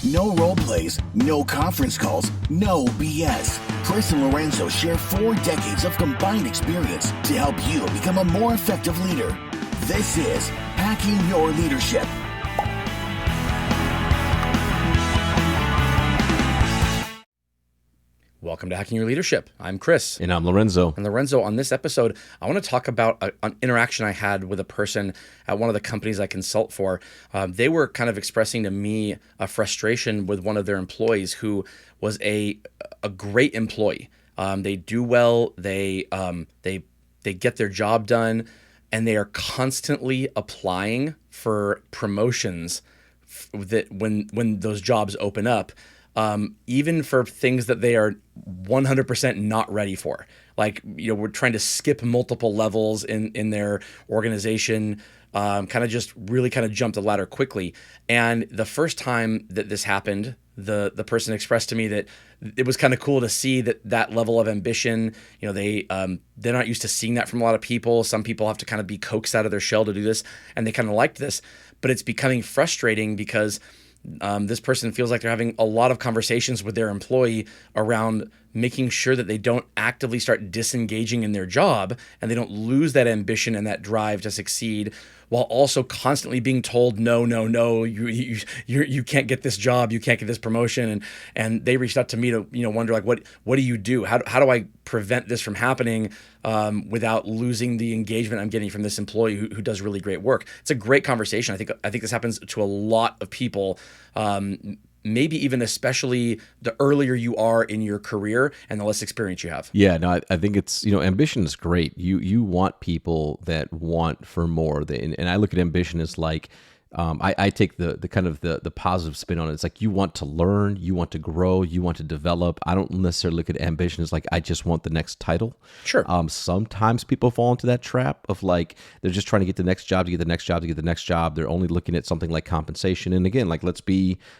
No role plays, no conference calls, no BS. Chris and Lorenzo share 4 decades of combined experience to help you become a more effective leader. This is Hacking Your Leadership. Welcome to Hacking Your Leadership. I'm Chris. And I'm Lorenzo. And Lorenzo, on this episode, I want to talk about an interaction I had with a person at one of the companies I consult for. They were kind of expressing to me a frustration with one of their employees who was a great employee. They do well, they get their job done, and they are constantly applying for promotions that when those jobs open up. Even for things that they are 100% not ready for. Like, we're trying to skip multiple levels in their organization, kind of jump the ladder quickly. And the first time that this happened, the person expressed to me that it was kind of cool to see that level of ambition. They're not used to seeing that from a lot of people. Some people have to kind of be coaxed out of their shell to do this, and they kind of liked this. But it's becoming frustrating because this person feels like they're having a lot of conversations with their employee around making sure that they don't actively start disengaging in their job and they don't lose that ambition and that drive to succeed, while also constantly being told, no, you can't get this job, you can't get this promotion. And they reached out to me to, wonder like, what do you do? How do I prevent this from happening without losing the engagement I'm getting from this employee who does really great work? It's a great conversation. I think this happens to a lot of people. Maybe even especially the earlier you are in your career and the less experience you have. Yeah, no, I think it's, ambition is great. You want people that want for more. And I look at ambition as like, I take the kind of the positive spin on it. It's like you want to learn, you want to grow, you want to develop. I don't necessarily look at ambition as like I just want the next title. Sure. Sometimes people fall into that trap of like they're just trying to get the next job to get the next job to get the next job. They're only looking at something like compensation. And again, like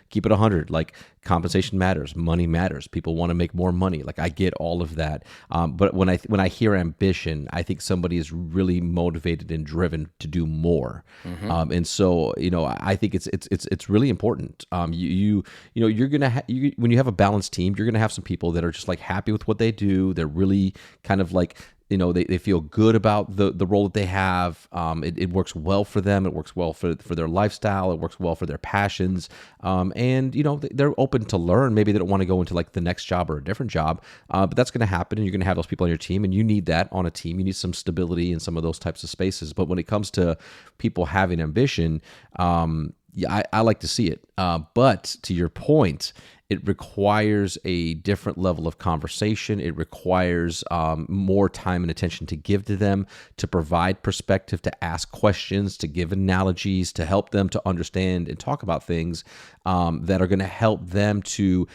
keep it 100. Like compensation matters, money matters. People want to make more money. Like I get all of that. But when I hear ambition, I think somebody is really motivated and driven to do more. Mm-hmm. And so I think it's really important. You're gonna when you have a balanced team, you're gonna have some people that are just like happy with what they do. They're really kind of like they feel good about the role that they have. It works well for them. It works well for their lifestyle. It works well for their passions. And they're open to learn. Maybe they don't want to go into like the next job or a different job, but that's going to happen. And you're going to have those people on your team, and you need that on a team. You need some stability in some of those types of spaces. But when it comes to people having ambition, yeah, I like to see it. But to your point, it requires a different level of conversation. It requires more time and attention to give to them, to provide perspective, to ask questions, to give analogies, to help them to understand and talk about things that are going to help them to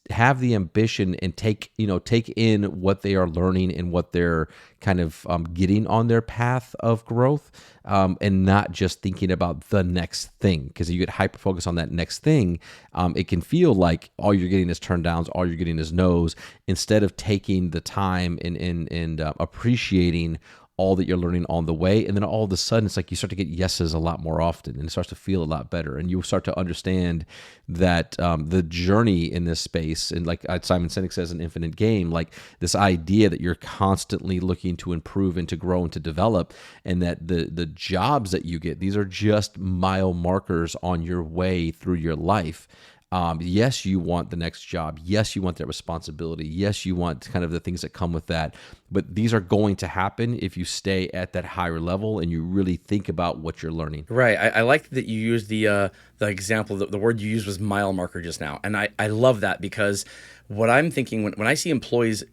have the ambition and take in what they are learning and what they're kind of getting on their path of growth, and not just thinking about the next thing. Because if you get hyper focused on that next thing, it can feel like all you're getting is turn downs, all you're getting is no's, instead of taking the time and appreciating all that you're learning on the way. And then all of a sudden, it's like you start to get yeses a lot more often, and it starts to feel a lot better. And you start to understand that the journey in this space, and like Simon Sinek says, an infinite game, like this idea that you're constantly looking to improve and to grow and to develop, and that the jobs that you get, these are just mile markers on your way through your life. Yes, you want the next job. Yes, you want that responsibility. Yes, you want kind of the things that come with that. But these are going to happen if you stay at that higher level and you really think about what you're learning. Right. I like that you used the example. The word you used was mile marker just now. And I love that, because what I'm thinking when I see employees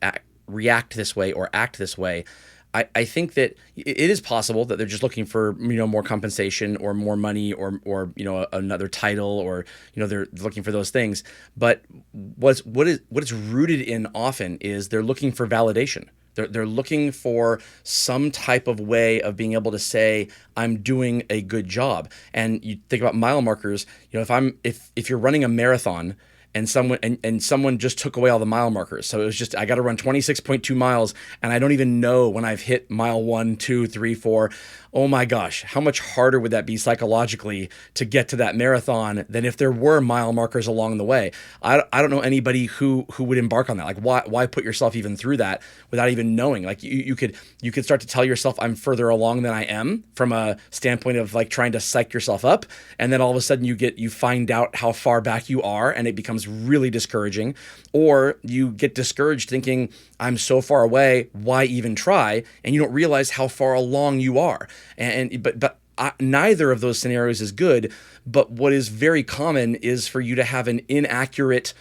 react this way or act this way, I think that it is possible that they're just looking for more compensation or more money or another title, or they're looking for those things. But what it's rooted in often is they're looking for validation. They're looking for some type of way of being able to say, I'm doing a good job. And you think about mile markers. If you're running a marathon and someone just took away all the mile markers. So it was just, I got to run 26.2 miles, and I don't even know when I've hit mile 1, 2, 3, 4. Oh my gosh, how much harder would that be psychologically to get to that marathon than if there were mile markers along the way? I don't know anybody who would embark on that. Like, why put yourself even through that without even knowing? Like, you could start to tell yourself, I'm further along than I am, from a standpoint of like trying to psych yourself up, and then all of a sudden you find out how far back you are, and it becomes really discouraging. Or you get discouraged thinking, I'm so far away, why even try? And you don't realize how far along you are. But neither of those scenarios is good. But what is very common is for you to have an inaccurate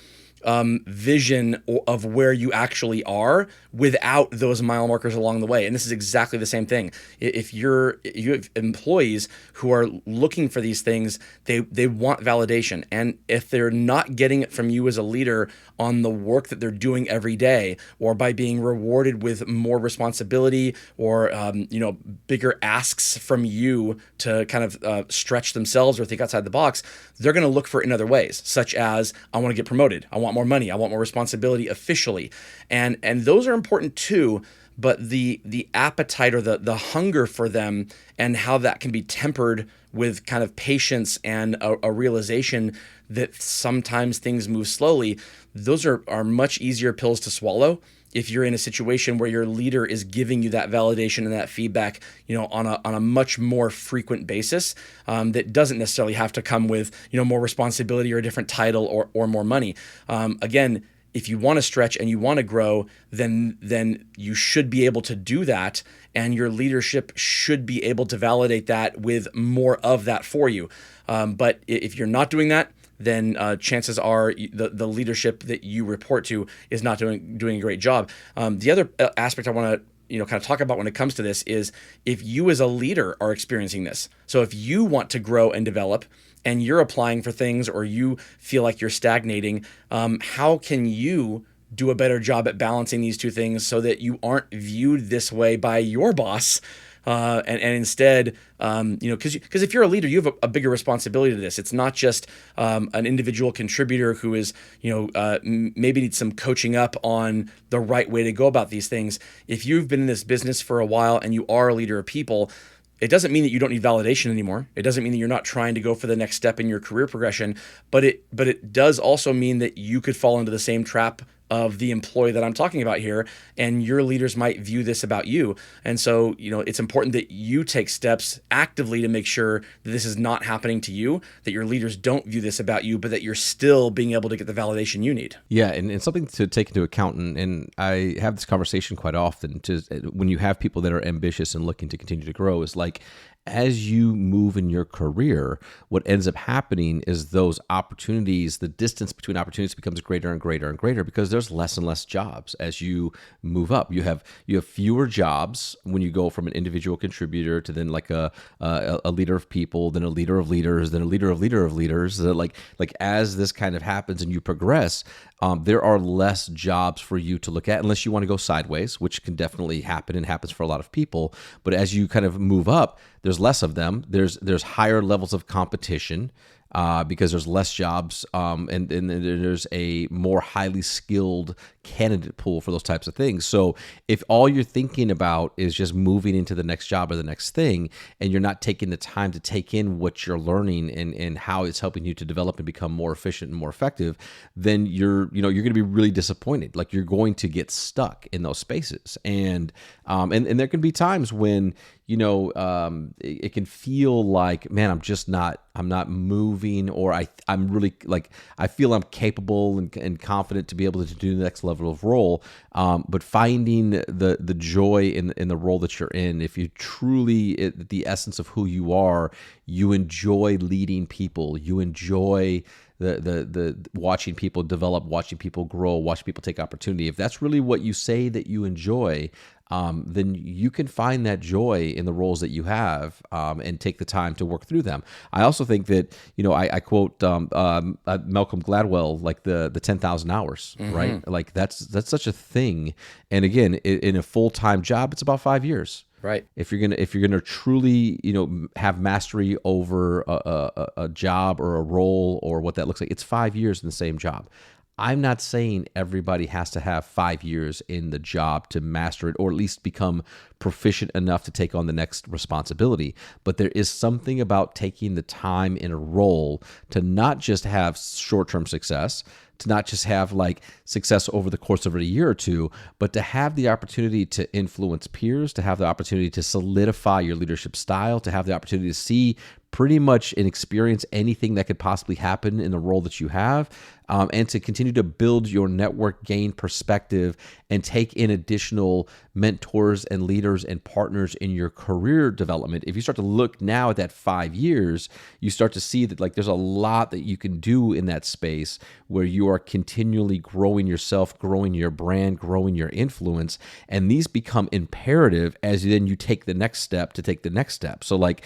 vision of where you actually are without those mile markers along the way. And this is exactly the same thing. If you have employees who are looking for these things, they want validation. And if they're not getting it from you as a leader on the work that they're doing every day, or by being rewarded with more responsibility, or bigger asks from you to kind of stretch themselves or think outside the box, they're going to look for it in other ways, such as, I want to get promoted, I want more money, I want more responsibility officially. And those are important too, but the appetite or the hunger for them, and how that can be tempered with kind of patience and a realization that sometimes things move slowly, those are much easier pills to swallow if you're in a situation where your leader is giving you that validation and that feedback, on a much more frequent basis, that doesn't necessarily have to come with, more responsibility or a different title or more money. Again, if you want to stretch and you want to grow, then you should be able to do that, and your leadership should be able to validate that with more of that for you. But if you're not doing that, then chances are the leadership that you report to is not doing a great job. The other aspect I want to kind of talk about when it comes to this is, if you as a leader are experiencing this. So if you want to grow and develop, and you're applying for things, or you feel like you're stagnating, how can you do a better job at balancing these two things so that you aren't viewed this way by your boss? And instead, because if you're a leader, you have a bigger responsibility to this. It's not just an individual contributor who is, maybe needs some coaching up on the right way to go about these things. If you've been in this business for a while and you are a leader of people, it doesn't mean that you don't need validation anymore. It doesn't mean that you're not trying to go for the next step in your career progression, but it does also mean that you could fall into the same trap of the employee that I'm talking about here, and your leaders might view this about you. And so, it's important that you take steps actively to make sure that this is not happening to you, that your leaders don't view this about you, but that you're still being able to get the validation you need. Yeah, and something to take into account, and I have this conversation quite often, when you have people that are ambitious and looking to continue to grow, is like, as you move in your career, what ends up happening is those opportunities, the distance between opportunities becomes greater and greater and greater, because there's less and less jobs as you move up. You have fewer jobs when you go from an individual contributor to then like a leader of people, then a leader of leaders, then a leader of leaders. Like as this kind of happens and you progress, there are less jobs for you to look at, unless you want to go sideways, which can definitely happen and happens for a lot of people. But as you kind of move up, there's less of them. There's higher levels of competition because there's less jobs, and there's a more highly skilled candidate pool for those types of things. So if all you're thinking about is just moving into the next job or the next thing, and you're not taking the time to take in what you're learning and how it's helping you to develop and become more efficient and more effective, then you're going to be really disappointed. Like, you're going to get stuck in those spaces. And there can be times when it can feel like, man, I'm not moving, or I'm really, like, I feel I'm capable and confident to be able to do the next level of role. But finding the joy in the role that you're in, if you truly, the essence of who you are, you enjoy leading people, you enjoy the watching people develop, watching people grow, watching people take opportunity. If that's really what you say that you enjoy, then you can find that joy in the roles that you have, and take the time to work through them. I also think that, I quote Malcolm Gladwell, like the 10,000 hours, right? Like that's such a thing. And again, in a full-time job, it's about 5 years. Right. If you're gonna truly, have mastery over a job or a role or what that looks like, it's 5 years in the same job. I'm not saying everybody has to have 5 years in the job to master it or at least become proficient enough to take on the next responsibility. But there is something about taking the time in a role to not just have short-term success, to not just have like success over the course of a year or two, but to have the opportunity to influence peers, to have the opportunity to solidify your leadership style, to have the opportunity to see pretty much and experience anything that could possibly happen in the role that you have, and to continue to build your network, gain perspective, and take in additional mentors and leaders and partners in your career development. If you start to look now at that 5 years, you start to see that like there's a lot that you can do in that space where you are continually growing yourself, growing your brand, growing your influence, and these become imperative as then you take the next step to take the next step. So like,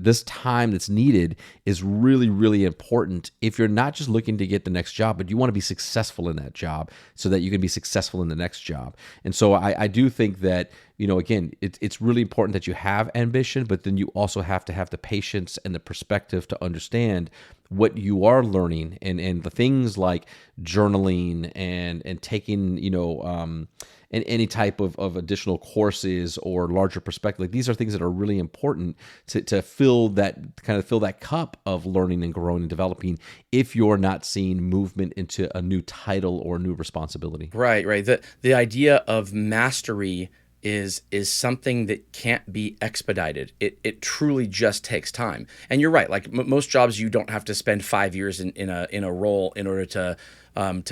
this time that's needed is really, really important if you're not just looking to get the next job, but you want to be successful in that job so that you can be successful in the next job. And so I do think that, again, it's really important that you have ambition, but then you also have to have the patience and the perspective to understand what you are learning and the things like journaling and taking, and any type of additional courses or larger perspective. Like these are things that are really important to fill that cup of learning and growing and developing if you're not seeing movement into a new title or a new responsibility. Right. The idea of mastery is something that can't be expedited. It truly just takes time. And you're right. Like most jobs, you don't have to spend 5 years in a role in order to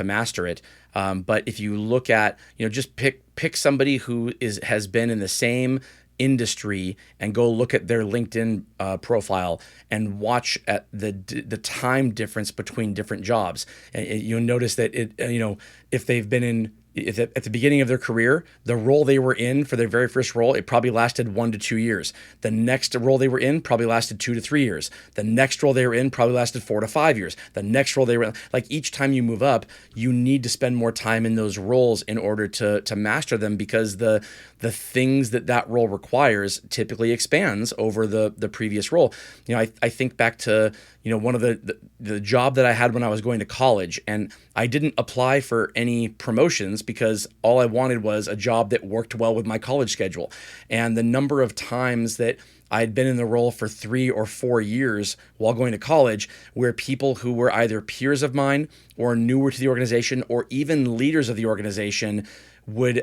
master it. But if you look at, just pick somebody who has been in the same industry and go look at their LinkedIn profile and watch at the time difference between different jobs. And you'll notice that if they've been at the beginning of their career, the role they were in for their very first role, it probably lasted 1 to 2 years. The next role they were in probably lasted 2 to 3 years. The next role they were in probably lasted 4 to 5 years. The next role they were in, like each time you move up, you need to spend more time in those roles in order to master them, because the things that role requires typically expands over the previous role. I think back to one of the job that I had when I was going to college, and I didn't apply for any promotions because all I wanted was a job that worked well with my college schedule. And the number of times that I had been in the role for 3 or 4 years while going to college, where people who were either peers of mine or newer to the organization or even leaders of the organization would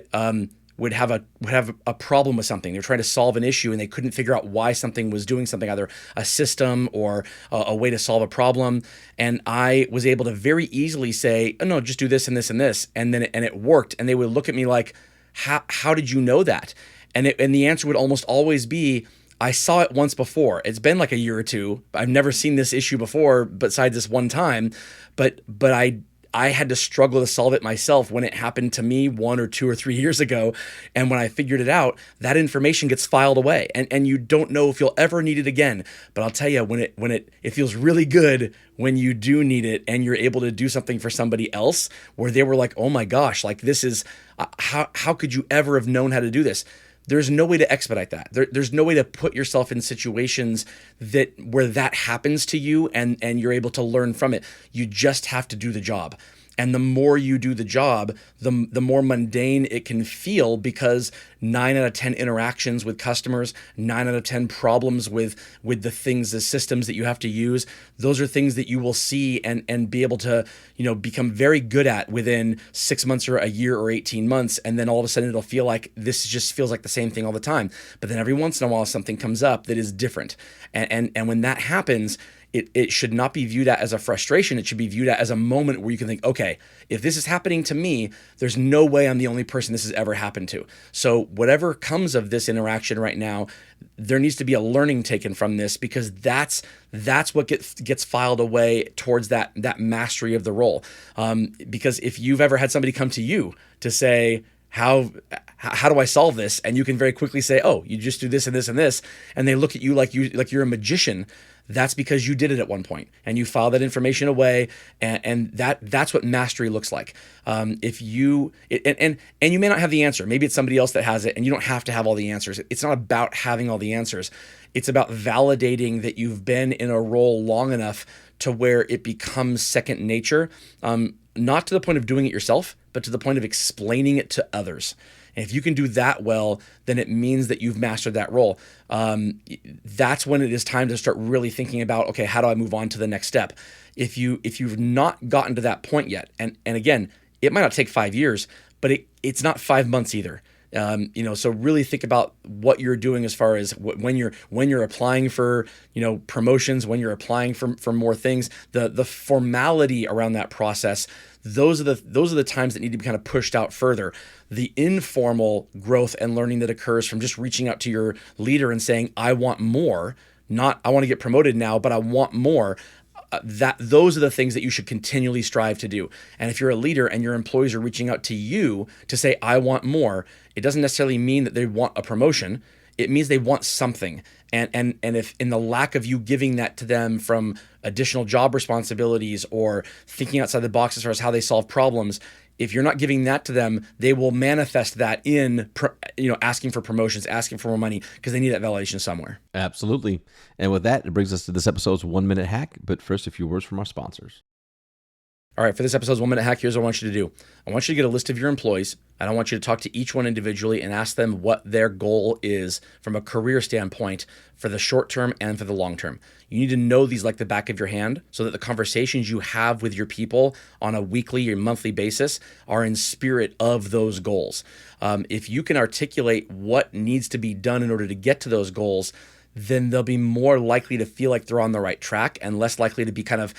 have a problem with something. They're trying to solve an issue and they couldn't figure out why something was doing something, either a system or a way to solve a problem. And I was able to very easily say, oh, no, just do this and this and this. And it worked. And they would look at me like, how did you know that? And the answer would almost always be, I saw it once before. It's been like a year or two. I've never seen this issue before besides this one time. But I had to struggle to solve it myself when it happened to me 1 or 2 or 3 years ago. And when I figured it out, that information gets filed away and you don't know if you'll ever need it again. But I'll tell you, when it feels really good when you do need it and you're able to do something for somebody else where they were like, oh my gosh, like this is, how could you ever have known how to do this? There's no way to expedite that. There's no way to put yourself in situations where that happens to you and you're able to learn from it. You just have to do the job. And the more you do the job, the more mundane it can feel, because 9 out of 10 interactions with customers, 9 out of 10 problems with the things, the systems that you have to use, those are things that you will see and be able to, become very good at within 6 months or a year or 18 months. And then all of a sudden it'll feel like this just feels like the same thing all the time. But then every once in a while something comes up that is different. And when that happens, it should not be viewed as a frustration. It should be viewed as a moment where you can think, okay, if this is happening to me, there's no way I'm the only person this has ever happened to. So whatever comes of this interaction right now, there needs to be a learning taken from this, because that's what gets filed away towards that mastery of the role. Because if you've ever had somebody come to you to say, how do I solve this? And you can very quickly say, oh, you just do this and this and this. And they look at you like you're a magician. that's because you did it at one point and you filed that information away, and that's what mastery looks like. If you and you may not have the answer, maybe it's somebody else that has it, and you don't have to have all the answers. It's not about having all the answers. It's about validating that you've been in a role long enough to where it becomes second nature, not to the point of doing it yourself, but to the point of explaining it to others. And if you can do that well, then it means that you've mastered that role. That's when it is time to start really thinking about, okay, how do I move on to the next step? If you've not gotten to that point yet, and again, it might not take 5 years, but it's not 5 months either. So really think about what you're doing as far as when you're applying for, promotions, when you're applying for more things, the formality around that process. Those are the times that need to be kind of pushed out further. The informal growth and learning that occurs from just reaching out to your leader and saying, I want more, not I want to get promoted now, but I want more. Those are the things that you should continually strive to do. And if you're a leader and your employees are reaching out to you to say, I want more, it doesn't necessarily mean that they want a promotion. It means they want something. And if in the lack of you giving that to them from additional job responsibilities or thinking outside the box as far as how they solve problems, if you're not giving that to them, they will manifest that in, asking for promotions, asking for more money, because they need that validation somewhere. Absolutely. And with that, it brings us to this episode's 1 minute hack. But first, a few words from our sponsors. All right, for this episode's 1 minute hack, here's what I want you to do. I want you to get a list of your employees, and I want you to talk to each one individually and ask them what their goal is from a career standpoint for the short term and for the long term. You need to know these like the back of your hand so that the conversations you have with your people on a weekly or monthly basis are in spirit of those goals. If you can articulate what needs to be done in order to get to those goals, then they'll be more likely to feel like they're on the right track and less likely to be kind of,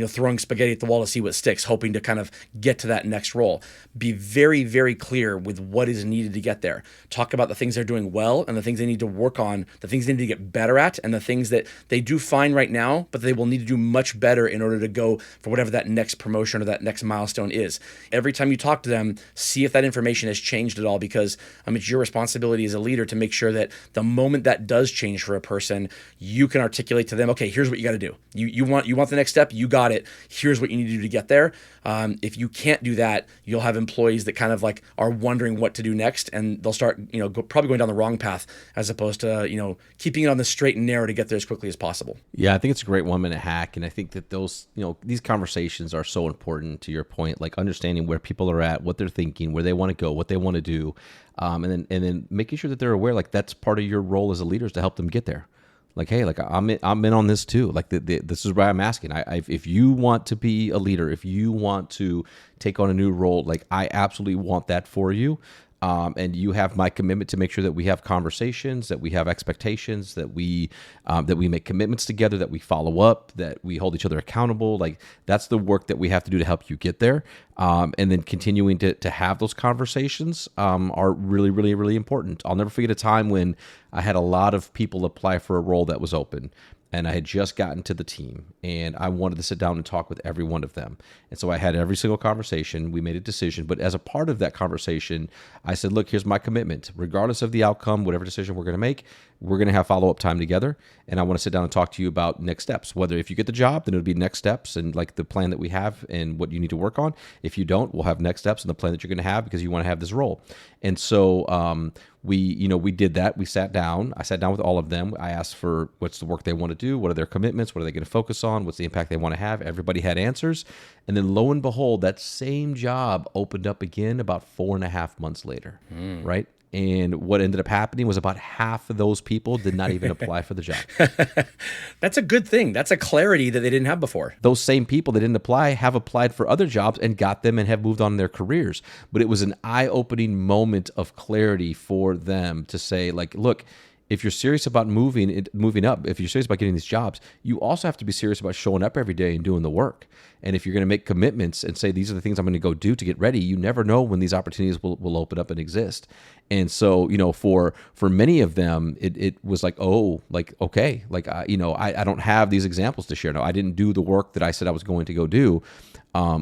throwing spaghetti at the wall to see what sticks, hoping to kind of get to that next role. Be very, very clear with what is needed to get there. Talk about the things they're doing well and the things they need to work on, the things they need to get better at, and the things that they do fine right now, but they will need to do much better in order to go for whatever that next promotion or that next milestone is. Every time you talk to them, see if that information has changed at all, because it's your responsibility as a leader to make sure that the moment that does change for a person, you can articulate to them, okay, here's what you got to do. You want the next step, you got it. Here's what you need to do to get there. If you can't do that, you'll have employees that kind of like are wondering what to do next, and they'll start, probably going down the wrong path as opposed to, keeping it on the straight and narrow to get there as quickly as possible. Yeah, I think it's a great 1 minute hack. And I think that those, these conversations are so important to your point, like understanding where people are at, what they're thinking, where they want to go, what they want to do. And then making sure that they're aware, like that's part of your role as a leader is to help them get there. Like, hey, like I'm in on this too. Like this is why I'm asking. If you want to be a leader, if you want to take on a new role, like I absolutely want that for you. And you have my commitment to make sure that we have conversations, that we have expectations, that we make commitments together, that we follow up, that we hold each other accountable. Like that's the work that we have to do to help you get there. And then continuing to have those conversations are really, really, really important. I'll never forget a time when I had a lot of people apply for a role that was open. And I had just gotten to the team, and I wanted to sit down and talk with every one of them. And so I had every single conversation. We made a decision. But as a part of that conversation, I said, look, here's my commitment. Regardless of the outcome, whatever decision we're going to make, we're going to have follow-up time together. And I want to sit down and talk to you about next steps. Whether if you get the job, then it'll be next steps and like the plan that we have and what you need to work on. If you don't, we'll have next steps and the plan that you're going to have because you want to have this role. And so we did that. We sat down. I sat down with all of them. I asked for what's the work they want to do, what are their commitments, what are they going to focus on, what's the impact they want to have. Everybody had answers. And then lo and behold, that same job opened up again about 4.5 months later, right? And what ended up happening was about half of those people did not even apply for the job. That's a good thing. That's a clarity that they didn't have before. Those same people that didn't apply have applied for other jobs and got them and have moved on in their careers. But it was an eye-opening moment of clarity for them to say, like, look, if you're serious about moving up, if you're serious about getting these jobs, you also have to be serious about showing up every day and doing the work. And if you're going to make commitments and say, these are the things I'm going to go do to get ready, you never know when these opportunities will open up and exist. And so, for many of them, it was like, oh, like, okay, like, I don't have these examples to share. No, I didn't do the work that I said I was going to go do.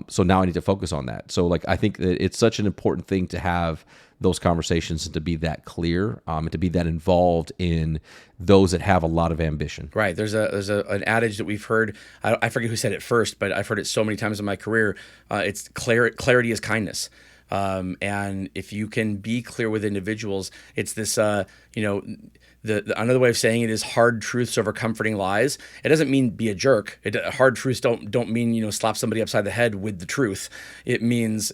So now I need to focus on that. So like, I think that it's such an important thing to have those conversations and to be that clear, and to be that involved in those that have a lot of ambition. Right. There's an adage that we've heard. I forget who said it first, but I've heard it so many times in my career. It's clarity is kindness. And if you can be clear with individuals, it's this, another way of saying it is hard truths over comforting lies. It doesn't mean be a jerk. Hard truths don't mean, slap somebody upside the head with the truth. It means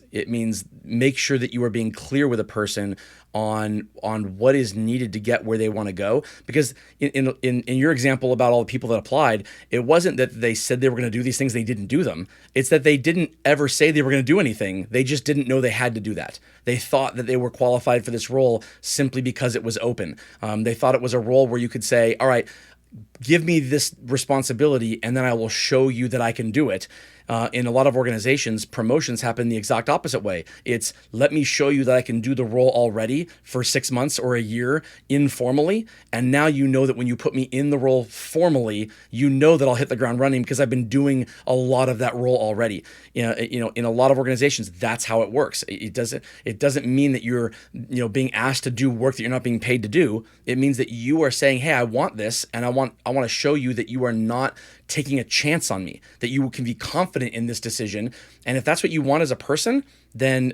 make sure that you are being clear with a person on what is needed to get where they want to go. Because in your example about all the people that applied, it wasn't that they said they were going to do these things, they didn't do them. It's that they didn't ever say they were going to do anything. They just didn't know they had to do that. They thought that they were qualified for this role simply because it was open. They thought it was a role where you could say, all right, give me this responsibility and then I will show you that I can do it. In a lot of organizations, promotions happen the exact opposite way. It's let me show you that I can do the role already for 6 months or a year informally. And now you know that when you put me in the role formally, you know that I'll hit the ground running because I've been doing a lot of that role already. In a lot of organizations, that's how it works. It doesn't mean that you're being asked to do work that you're not being paid to do. It means that you are saying, hey, I want this, and I want to show you that you are not taking a chance on me, that you can be confident in this decision. And if that's what you want as a person, then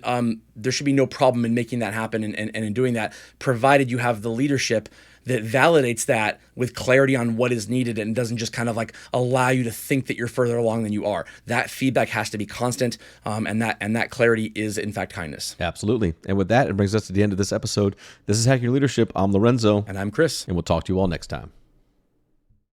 there should be no problem in making that happen and in doing that, provided you have the leadership that validates that with clarity on what is needed and doesn't just kind of like allow you to think that you're further along than you are. That feedback has to be constant, and that clarity is in fact kindness. Absolutely. And with that, it brings us to the end of this episode. This is Hack Your Leadership. I'm Lorenzo. And I'm Chris. And we'll talk to you all next time.